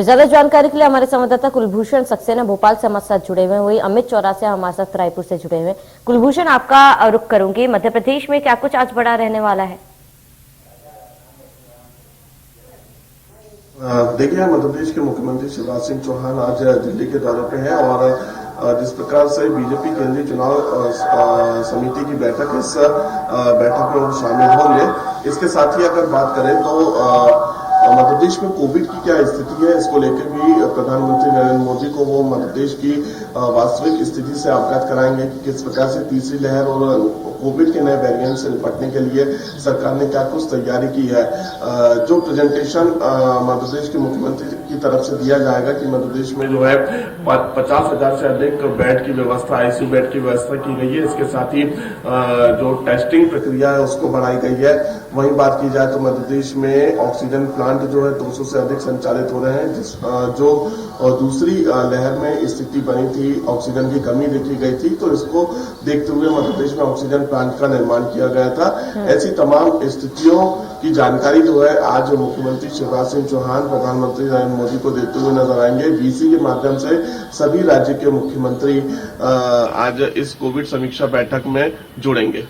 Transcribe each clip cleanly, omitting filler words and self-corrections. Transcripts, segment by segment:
ज्यादा जानकारी के लिए हमारे संवाददाता कुलभूषण सक्सेना भोपाल से हमारे साथ जुड़े हुए हैं, वही अमित चौरासे हमारे साथ रायपुर से जुड़े हुए हैं। कुलभूषण, आपका रुख करूंगी, मध्य प्रदेश में क्या कुछ आज बड़ा रहने वाला है? देखिए, मध्य प्रदेश के मुख्यमंत्री शिवराज सिंह चौहान आज दिल्ली के दौरे पे हैं और जिस प्रकार से बीजेपी केंद्रीय चुनाव समिति की बैठक इस बैठक में शामिल होंगे। इसके साथ ही अगर बात करें तो मध्य प्रदेश में कोविड की क्या स्थिति है, इसको लेकर भी प्रधानमंत्री नरेंद्र मोदी को वो मध्य प्रदेश की वास्तविक स्थिति से अवगत कराएंगे कि किस प्रकार से तीसरी लहर और कोविड के नए वेरिएंट से निपटने के लिए सरकार ने क्या कुछ तैयारी की है। जो प्रेजेंटेशन मध्य प्रदेश के मुख्यमंत्री की तरफ से दिया जाएगा कि मध्य प्रदेश में जो है 50,000 से अधिक बेड की व्यवस्था, आईसीयू बेड की व्यवस्था की गई है। इसके साथ ही जो टेस्टिंग प्रक्रिया है उसको बढ़ाई गई है। वहीं बात की जाए तो मध्य प्रदेश में ऑक्सीजन प्लांट जो है 200 से अधिक संचालित हो रहे हैं। जो दूसरी लहर में स्थिति बनी थी, ऑक्सीजन की कमी देखी गई थी, तो इसको देखते हुए मध्य प्रदेश में ऑक्सीजन प्लांट का निर्माण किया गया था। ऐसी तमाम स्थितियों की जानकारी जो है आज मुख्यमंत्री शिवराज सिंह चौहान प्रधानमंत्री नरेंद्र मोदी को देते हुए नजर आएंगे। वीसी के माध्यम से सभी राज्य के मुख्यमंत्री आज इस कोविड समीक्षा बैठक में जुड़ेंगे।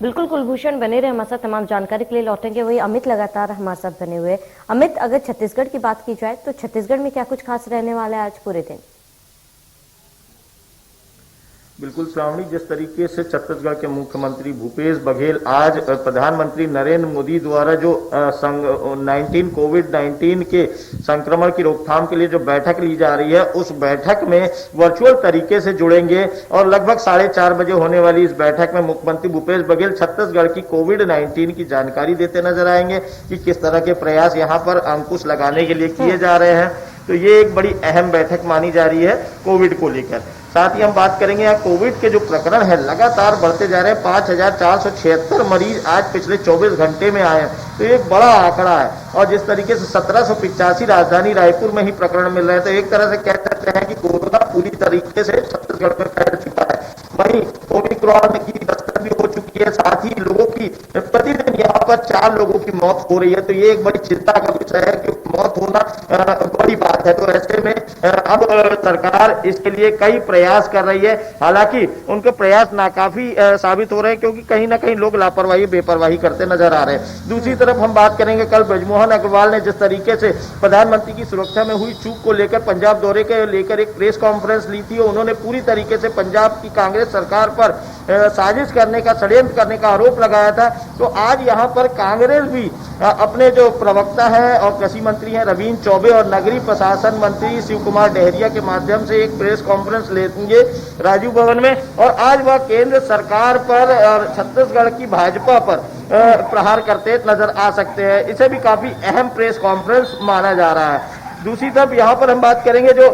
बिल्कुल कुलभूषण, बने रहे हमारे साथ, तमाम जानकारी के लिए लौटेंगे। वही अमित लगातार हमारे साथ बने हुए। अमित, अगर छत्तीसगढ़ की बात की जाए तो छत्तीसगढ़ में क्या कुछ खास रहने वाला है आज पूरे दिन? बिल्कुल श्रावणी, जिस तरीके से छत्तीसगढ़ के मुख्यमंत्री भूपेश बघेल आज प्रधानमंत्री नरेंद्र मोदी द्वारा जो कोविड-19 के संक्रमण की रोकथाम के लिए जो बैठक ली जा रही है, उस बैठक में वर्चुअल तरीके से जुड़ेंगे और लगभग 4:30 बजे होने वाली इस बैठक में मुख्यमंत्री भूपेश बघेल छत्तीसगढ़ की कोविड-19 की जानकारी देते नजर आएंगे कि किस तरह के प्रयास यहाँ पर अंकुश लगाने के लिए किए जा रहे हैं। तो ये एक बड़ी अहम बैठक मानी जा रही है कोविड को लेकर। साथ ही हम बात करेंगे यहाँ कोविड के जो प्रकरण है लगातार बढ़ते जा रहे हैं। 5,476 मरीज आज पिछले 24 घंटे में आए हैं, तो ये एक बड़ा आंकड़ा है। और जिस तरीके से 1785 राजधानी रायपुर में ही प्रकरण मिल रहे हैं, तो एक तरह से कह सकते हैं कि कोरोना पूरी तरीके से छत्तीसगढ़ में फैल चुका है। वहीं ओमिक्रॉन की दस्तक भी हो चुकी है। साथ ही लोगों की प्रतिदिन यहाँ पर 4 लोगों की मौत हो रही है, तो ये एक बड़ी चिंता का विषय है कि मौत होना बड़ी बात है। तो ऐसे में अब सरकार इसके लिए कई प्रयास कर रही है, हालांकि उनके प्रयास नाकाफी साबित हो रहे हैं, क्योंकि कहीं ना कहीं लोग लापरवाही बेपरवाही करते नजर आ रहे हैं। दूसरी तरफ हम बात करेंगे, कल बृजमोहन अग्रवाल ने जिस तरीके से प्रधानमंत्री की सुरक्षा में हुई चूक को लेकर पंजाब दौरे के लेकर एक प्रेस कॉन्फ्रेंस ली थी। उन्होंने पूरी तरीके से पंजाब की कांग्रेस सरकार पर साजिश करने का, षड्यंत्र करने का आरोप लगाया था। तो आज यहाँ पर कांग्रेस भी अपने जो प्रवक्ता है और कृषि मंत्री हैं रविन्द्र चौबे और नगरीय प्रशासन मंत्री शिव कुमार डहरिया के माध्यम से एक प्रेस कॉन्फ्रेंस लेंगे राजीव भवन में, और आज वह केंद्र सरकार पर और छत्तीसगढ़ की भाजपा पर प्रहार करते नजर आ सकते हैं। इसे भी काफी अहम प्रेस कॉन्फ्रेंस माना जा रहा है। दूसरी तरफ यहाँ पर हम बात करेंगे, जो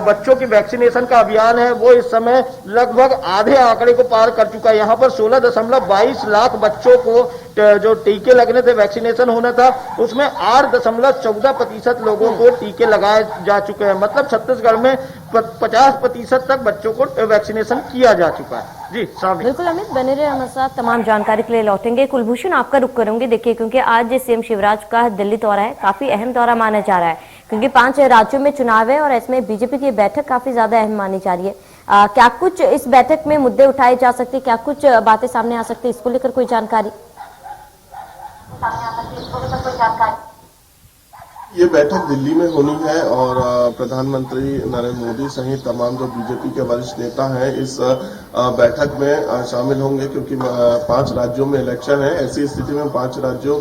बच्चों की वैक्सीनेशन का अभियान है वो इस समय लगभग आधे आंकड़े को पार कर चुका है। यहाँ पर 16.22 लाख बच्चों को जो टीके लगने थे, वैक्सीनेशन होना था, उसमें 8.14% लोगों को टीके लगाए जा चुके हैं। मतलब छत्तीसगढ़ में 50% तक बच्चों को वैक्सीनेशन किया जा चुका है। जी बिल्कुल अमित, बने रहे हमारे साथ, तमाम जानकारी के लिए लौटेंगे। कुलभूषण, आपका रुख करूंगी। देखिए, क्योंकि आज सीएम शिवराज का दिल्ली दौरा है, काफी अहम दौरा माना जा रहा है, क्योंकि 5 राज्यों में चुनाव है और इसमें बीजेपी की बैठक काफी ज्यादा अहम मानी जा रही है। क्या कुछ इस बैठक में मुद्दे उठाए जा सकते, क्या कुछ बातें सामने आ सकती है, इसको लेकर कोई जानकारी? ये बैठक दिल्ली में होनी है और प्रधानमंत्री नरेंद्र मोदी सहित तमाम जो बीजेपी के वरिष्ठ नेता हैं इस बैठक में शामिल होंगे, क्योंकि 5 राज्यों में इलेक्शन है। ऐसी स्थिति में 5 राज्यों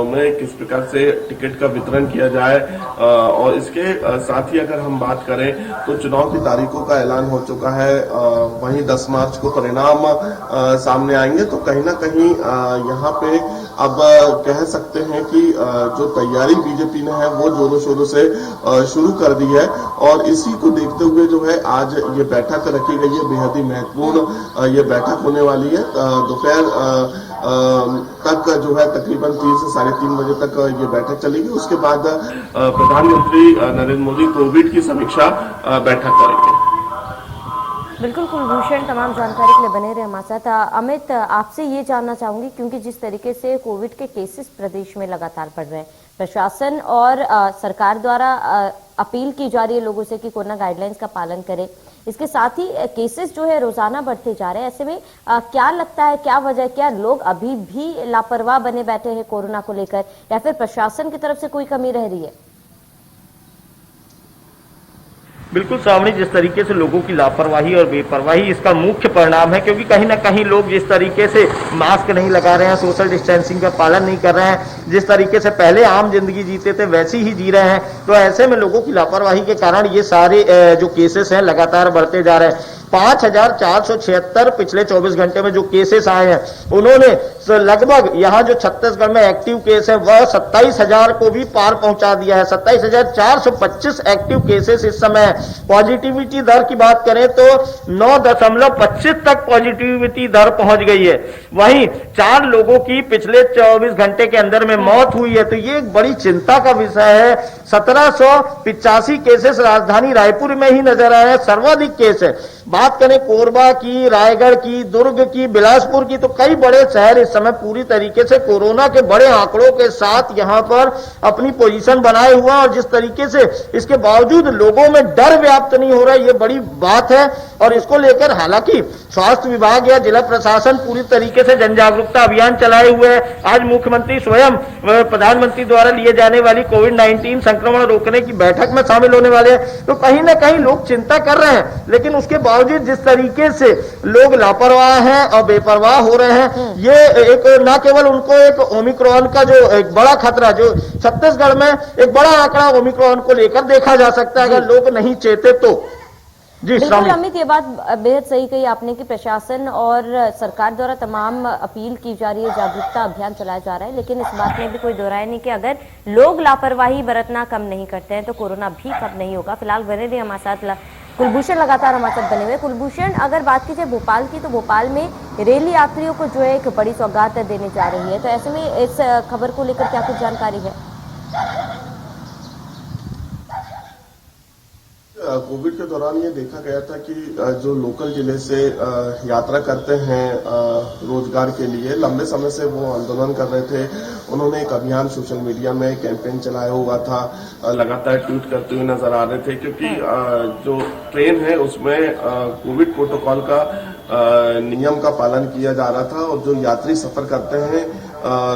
में किस प्रकार से टिकट का वितरण किया जाए, और इसके साथ ही अगर हम बात करें तो चुनाव की तारीखों का ऐलान हो चुका है। वहीं 10 मार्च को परिणाम सामने आएंगे, तो कहीं ना कहीं यहाँ पे अब कह सकते हैं कि जो तैयारी बीजेपी ने है वो जोरों शोरों से शुरू कर दी है, और इसी को देखते हुए जो है आज ये बैठक रखी गई है। बेहद ही महत्वपूर्ण ये बैठक होने वाली है। दोपहर तक जो है तकरीबन 3 से 3:30 बजे तक ये बैठक चलेगी। उसके बाद प्रधानमंत्री नरेंद्र मोदी कोविड की समीक्षा बैठक करेंगे। बिल्कुल कुलभूषण, तमाम जानकारी के लिए बने रहे हमारे साथ। अमित, आपसे ये जानना चाहूंगी, क्योंकि जिस तरीके से कोविड के केसेस प्रदेश में लगातार बढ़ रहे हैं, प्रशासन और सरकार द्वारा अपील की जा रही है लोगों से कि कोरोना गाइडलाइंस का पालन करें। इसके साथ ही केसेस जो है रोजाना बढ़ते जा रहे हैं। ऐसे में क्या लगता है, क्या वजह, क्या लोग अभी भी लापरवाह बने बैठे हैं कोरोना को लेकर, या फिर प्रशासन की तरफ से कोई कमी रह रही है? बिल्कुल सामने जिस तरीके से लोगों की लापरवाही और बेपरवाही इसका मुख्य परिणाम है, क्योंकि कहीं ना कहीं लोग जिस तरीके से मास्क नहीं लगा रहे हैं, सोशल डिस्टेंसिंग का पालन नहीं कर रहे हैं, जिस तरीके से पहले आम जिंदगी जीते थे वैसी ही जी रहे हैं, तो ऐसे में लोगों की लापरवाही के कारण ये सारे जो केसेस हैं लगातार बढ़ते जा रहे हैं। 5476 पिछले 24 घंटे में जो केसेस आए हैं, उन्होंने लगभग यहाँ जो छत्तीसगढ़ में एक्टिव केस है वह 27,000 को भी पार पहुंचा दिया है। 27,425 एक्टिव केसेस इस समय है। पॉजिटिविटी दर की बात करें तो 9.25 तक पॉजिटिविटी दर पहुंच गई है। वहीं 4 लोगों की पिछले 24 घंटे के अंदर में मौत हुई है, तो ये एक बड़ी चिंता का विषय है। 1785 केसेस राजधानी रायपुर में ही नजर आए हैं, सर्वाधिक केस है। बात करें कोरबा की, रायगढ़ की, दुर्ग की, बिलासपुर की, तो कई बड़े शहर इस समय पूरी तरीके से कोरोना के बड़े आंकड़ों के साथ यहां पर अपनी पोजीशन बनाए हुआ, और जिस तरीके से इसके बावजूद लोगों में डर व्याप्त नहीं हो रहा है, ये बड़ी बात है। और इसको लेकर हालांकि स्वास्थ्य विभाग या जिला प्रशासन पूरी तरीके से जन जागरूकता अभियान चलाए हुए है। आज मुख्यमंत्री स्वयं प्रधानमंत्री द्वारा लिए जाने वाली कोविड-19 संक्रमण रोकने की बैठक में शामिल होने वाले हैं, तो कहीं ना कहीं लोग चिंता कर रहे हैं, लेकिन उसके बावजूद जिस तरीके से लोग लापरवाह हैं और बेपरवाह हो रहे हैं, ये एक न केवल उनको एक ओमिक्रॉन का जो एक बड़ा खतरा, जो छत्तीसगढ़ में एक बड़ा आंकड़ा ओमिक्रॉन को लेकर देखा जा सकता है, अगर लोग नहीं चेते तो। जी बिल्कुल अमित, ये बात बेहद सही कही आपने कि प्रशासन और सरकार द्वारा तमाम अपील की जा रही है, जागरूकता अभियान चलाया जा रहा है, लेकिन इस बात में भी कोई दो राय नहीं कि अगर लोग लापरवाही बरतना कम नहीं करते हैं तो कोरोना भी कम नहीं होगा। फिलहाल बने रहिए हमारे साथ, कुलभूषण लगातार हमारे साथ बने हुए। कुलभूषण, अगर बात की जाए भोपाल की, तो भोपाल में रेल यात्रियों को जो है एक बड़ी सौगात देने जा रही है, तो ऐसे में इस खबर को लेकर क्या कुछ जानकारी है? कोविड के दौरान ये देखा गया था कि जो लोकल जिले से यात्रा करते हैं रोजगार के लिए, लंबे समय से वो आंदोलन कर रहे थे। उन्होंने एक अभियान सोशल मीडिया में कैंपेन चलाया हुआ था, लगातार ट्वीट करते हुए नजर आ रहे थे, क्योंकि जो ट्रेन है उसमें कोविड प्रोटोकॉल का नियम का पालन किया जा रहा था, और जो यात्री सफर करते हैं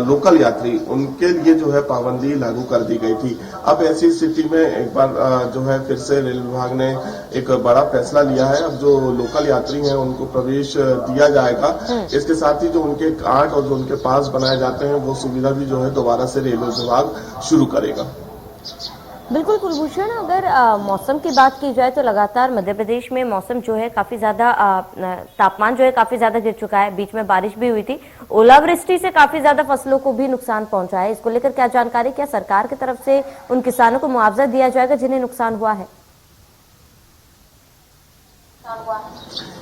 लोकल यात्री, उनके लिए जो है पाबंदी लागू कर दी गई थी। अब ऐसी स्थिति में एक बार जो है फिर से रेल विभाग ने एक बड़ा फैसला लिया है। अब जो लोकल यात्री हैं उनको प्रवेश दिया जाएगा। इसके साथ ही जो उनके कार्ड और जो उनके पास बनाए जाते हैं वो सुविधा भी जो है दोबारा से रेलवे विभाग शुरू करेगा। बिल्कुल कुलभूषण, अगर मौसम की बात की जाए तो लगातार मध्य प्रदेश में मौसम जो है काफी ज्यादा तापमान जो है काफी ज्यादा गिर चुका है। बीच में बारिश भी हुई थी, ओलावृष्टि से काफी ज्यादा फसलों को भी नुकसान पहुंचा है। इसको लेकर क्या जानकारी, क्या सरकार की तरफ से उन किसानों को मुआवजा दिया जाएगा जिन्हें नुकसान हुआ है?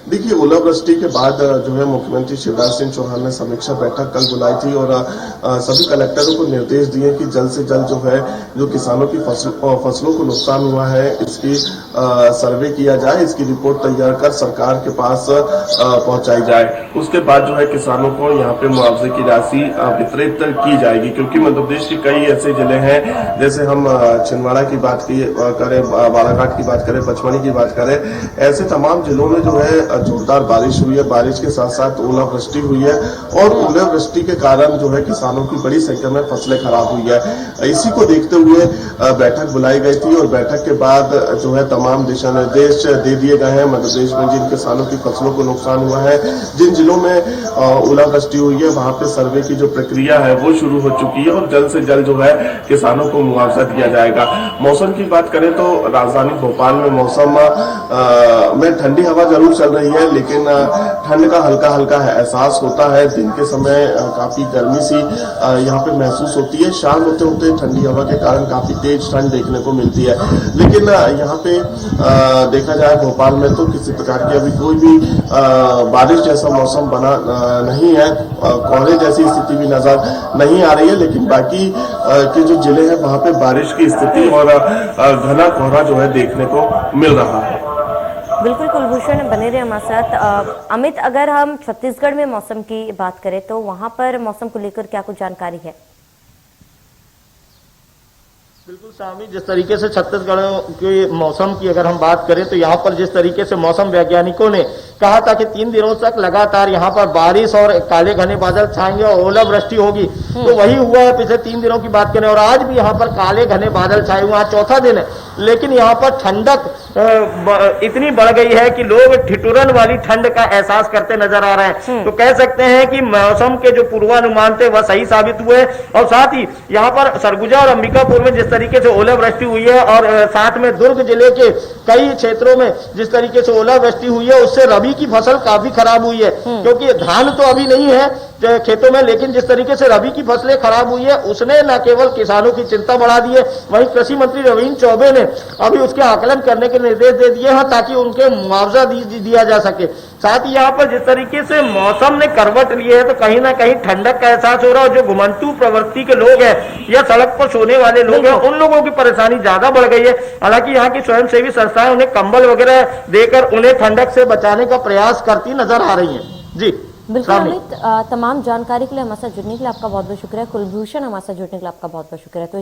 देखिए, ओलावृष्टि के बाद जो है मुख्यमंत्री शिवराज सिंह चौहान ने समीक्षा बैठक कल बुलाई थी, और सभी कलेक्टरों को निर्देश दिए कि जल्द से जल्द जो है जो किसानों की फसलों को नुकसान हुआ है इसकी सर्वे किया जाए, इसकी रिपोर्ट तैयार कर सरकार के पास पहुंचाई जाए। उसके बाद जो है किसानों को यहाँ पे मुआवजे की राशि वितरित की जाएगी, क्योंकि मध्य प्रदेश के कई ऐसे जिले हैं, जैसे हम छिंदवाड़ा की बात करें, बालाघाट की बात करें, पचमढ़ी की बात करें, ऐसे तमाम जिलों में जो है जोरदार बारिश हुई है। बारिश के साथ साथ ओलावृष्टि हुई है, और ओलावृष्टि के कारण जो है किसानों की बड़ी संख्या में फसलें खराब हुई है। इसी को देखते हुए बैठक बुलाई गई थी, और बैठक के बाद जो है तमाम दिशा निर्देश दे दिए गए हैं। मध्य प्रदेश में जिन किसानों की फसलों को नुकसान हुआ है, जिन जिलों में ओलावृष्टि हुई है, वहां पे सर्वे की जो प्रक्रिया है वो शुरू हो चुकी है, और जल्द से जल्द जो है किसानों को मुआवजा दिया जाएगा। मौसम की बात करें तो राजधानी भोपाल में मौसम में ठंडी हवा जरूर चल रही है, लेकिन ठंड का हल्का हल्का एहसास होता है। दिन के समय काफी गर्मी सी यहाँ पे महसूस होती है। शाम होते होते ठंडी हवा के कारण काफी तेज ठंड देखने को मिलती है, लेकिन यहाँ पे देखा जाए भोपाल में तो किसी प्रकार की अभी कोई भी बारिश जैसा मौसम बना नहीं है। कोहरे जैसी स्थिति भी नजर नहीं आ रही है, लेकिन बाकी के जो जिले हैं वहां पे बारिश की स्थिति और घना कोहरा जो है देखने को मिल रहा है। बिल्कुल कुलभूषण, बने रहे हमारे साथ। अमित, अगर हम छत्तीसगढ़ में मौसम की बात करें तो वहां पर मौसम को लेकर क्या कुछ जानकारी है? बिल्कुल स्वामी, जिस तरीके से छत्तीसगढ़ के मौसम की अगर हम बात करें तो यहाँ पर जिस तरीके से मौसम वैज्ञानिकों ने कहा था कि 3 दिनों तक लगातार यहाँ पर बारिश और काले घने बादल छाएंगे और ओलावृष्टि होगी, तो वही हुआ है। पिछले 3 दिनों की बात करें और आज भी यहाँ पर काले घने बादल छाए हुए, आज चौथा दिन है, लेकिन यहाँ पर ठंडक इतनी बढ़ गई है कि लोग ठिठुरन वाली ठंड का एहसास करते नजर आ रहे हैं। तो कह सकते हैं कि मौसम के जो पूर्वानुमान थे वह सही साबित हुए। और साथ ही यहाँ पर सरगुजा और अंबिकापुर में जिस तरीके से ओलावृष्टि हुई है और साथ में दुर्ग जिले के कई क्षेत्रों में जिस तरीके से ओलावृष्टि हुई है, उससे रबी की फसल काफी खराब हुई है। क्योंकि धान तो अभी नहीं है खेतों में, लेकिन जिस तरीके से रबी की फसलें खराब हुई है उसने न केवल किसानों की चिंता बढ़ा दी है, वहीं कृषि मंत्री रविंद्र चौबे ने अभी उसके आकलन करने के निर्देश दे दिए हैं ताकि उनके मुआवजा दिया जा सके। साथ ही यहाँ पर जिस तरीके से मौसम ने करवट ली है तो कहीं ना कहीं ठंडक का एहसास हो रहा है। जो घुमंतू प्रवृत्ति के लोग हैं या सड़क पर सोने वाले लोग हैं, उन लोगों की परेशानी ज्यादा बढ़ गई है। हालांकि यहाँ की स्वयंसेवी संस्थाएं उन्हें कंबल वगैरह देकर उन्हें ठंडक से बचाने का प्रयास करती नजर आ रही है। जी बिल्कुल अमित, तमाम जानकारी के लिए हमारे साथ जुड़ने के लिए आपका बहुत बहुत शुक्रिया। कुलभूषण, हमारे साथ जुड़ने के लिए आपका बहुत बहुत शुक्रिया। तो